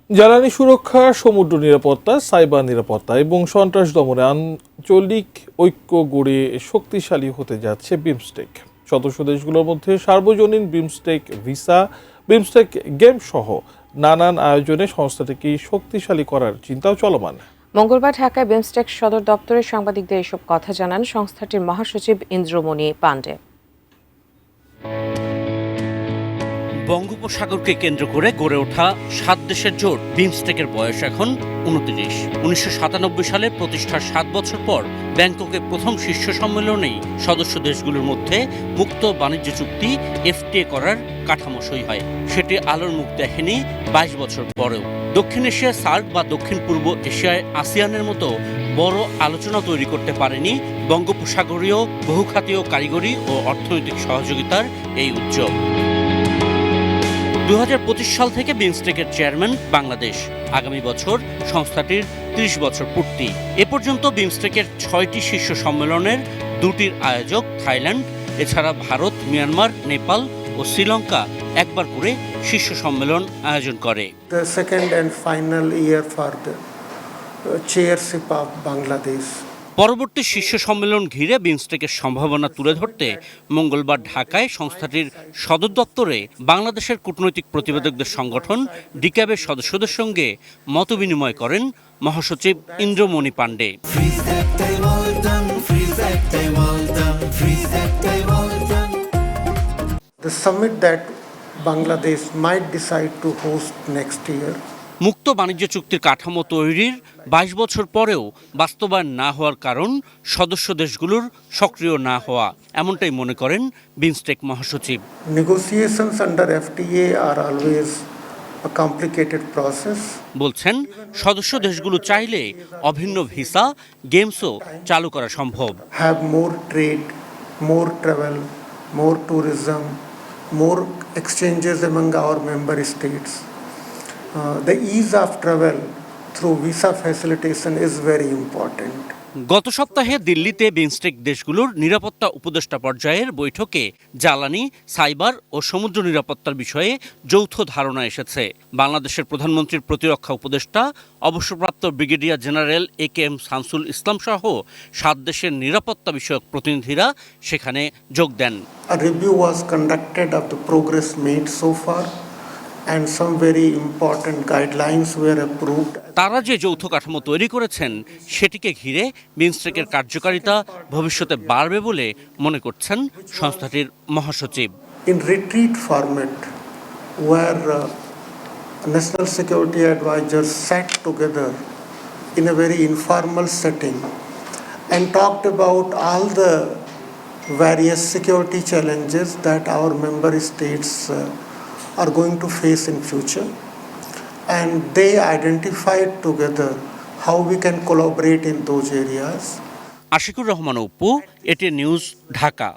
জ্বালানি সুরক্ষা, সমুদ্র নিরাপত্তা, সাইবার নিরাপত্তা এবং সন্ত্রাস দমনে আঞ্চলিক ঐক্য গড়ে শক্তিশালী হতে যাচ্ছে বিমস্টেক। সদস্য দেশগুলোর মধ্যে সার্বজনীন বিমস্টেক ভিসা, বিমস্টেক গেম সহ নানান আয়োজনে সংস্থাটিকে শক্তিশালী করার চিন্তাও চলমান। মঙ্গলবার ঢাকায় বিমস্টেক সদর দপ্তরে সাংবাদিকদের এসব কথা জানান সংস্থাটির মহাসচিব ইন্দ্রমণি পাণ্ডে। বঙ্গোপসাগরকে কেন্দ্র করে গড়ে ওঠা 7 দেশের জোট বিমস্টেকের বয়স এখন 29। 1997 সালে প্রতিষ্ঠার 7 বছর পর ব্যাংককে প্রথম শীর্ষ সম্মেলনেই সদস্য দেশগুলোর মধ্যে মুক্ত বাণিজ্য চুক্তি এফটিএ করার কাঠামো সই হয়। সেটি আলোর মুখ দেখেনি 22 বছর পরেও। দক্ষিণ এশিয়া সার্ক বা দক্ষিণ পূর্ব এশিয়ায় আসিয়ানের মতো বড় আলোচনা তৈরি করতে পারেনি বঙ্গোপসাগরীয় বহুখাতীয় কারিগরি ও অর্থনৈতিক সহযোগিতার এই উদ্যোগ। 2025 সাল থেকে বিমস্টেকের চেয়ারম্যান বাংলাদেশ। আগামী বছর সংস্থাটির 30 বছর পূর্তি। এ পর্যন্ত বিমস্টেকের 6টি শীর্ষ সম্মেলনের 2টির আয়োজক থাইল্যান্ড। এছাড়া ভারত, মিয়ানমার, নেপাল ও শ্রীলঙ্কা একবার করে শীর্ষ সম্মেলন আয়োজন করে। The second and final year for the chairship of Bangladesh. পরবর্তী শীর্ষ সম্মেলন ঘিরে বিমস্টেকের সম্ভাবনা তুলে ধরতে মঙ্গলবার ঢাকায় সংস্থাটির সদর দপ্তরে বাংলাদেশের কূটনৈতিক প্রতিবেদকদের সংগঠন ডিক্যাবের সদস্যদের সঙ্গে মতবিনিময় করেন মহাসচিব Indramani Pandey. The summit that Bangladesh might decide to host next year. মুক্ত বাণিজ্য চুক্তির কাঠামো তৈরির 22 বছর পরেও বাস্তবায়ন না হওয়ার কারণ সদস্য দেশগুলোর সক্রিয় না হওয়া, এমনটাই মনে করেন বিমস্টেক মহাসচিব। Negotiations under FTA are always a complicated process. বলছেন সদস্য দেশগুলো চাইলে অভিন্ন ভিসা, গেমসও চালু করা সম্ভব। Have more trade, more travel, more tourism, more exchanges among our member states. The ease of travel through visa facilitation is very important. গত সপ্তাহে দিল্লিতে বিমস্টেক দেশগুলোর নিরাপত্তা উপদেষ্টা পর্যায়ের বৈঠকে জ্বালানি, সাইবার ও সমুদ্র নিরাপত্তার বিষয়ে যৌথ ধারণা এসেছে। বাংলাদেশের প্রধানমন্ত্রীর প্রতিরক্ষা উপদেষ্টা অবসরপ্রাপ্ত brigadier general AKM Shamsul Islam সহ 7 দেশের নিরাপত্তা বিষয়ক প্রতিনিধিরা সেখানে যোগ দেন। A review was conducted of the progress made so far and some very important guidelines were approved. তারা যে যৌথ কাঠামো তৈরি করেছেন সেটিকে ঘিরে বিমস্টেকের কার্যকারিতা ভবিষ্যতে বাড়বে বলে মনে করছেন সংস্থাটির মহাসচিব। In retreat format, where national security advisors sat together in a very informal setting and talked about all the various security challenges that our member states are going to face in future, and they identified together how we can collaborate in those areas. Ashikur Rahman Apu, এটি news, Dhaka.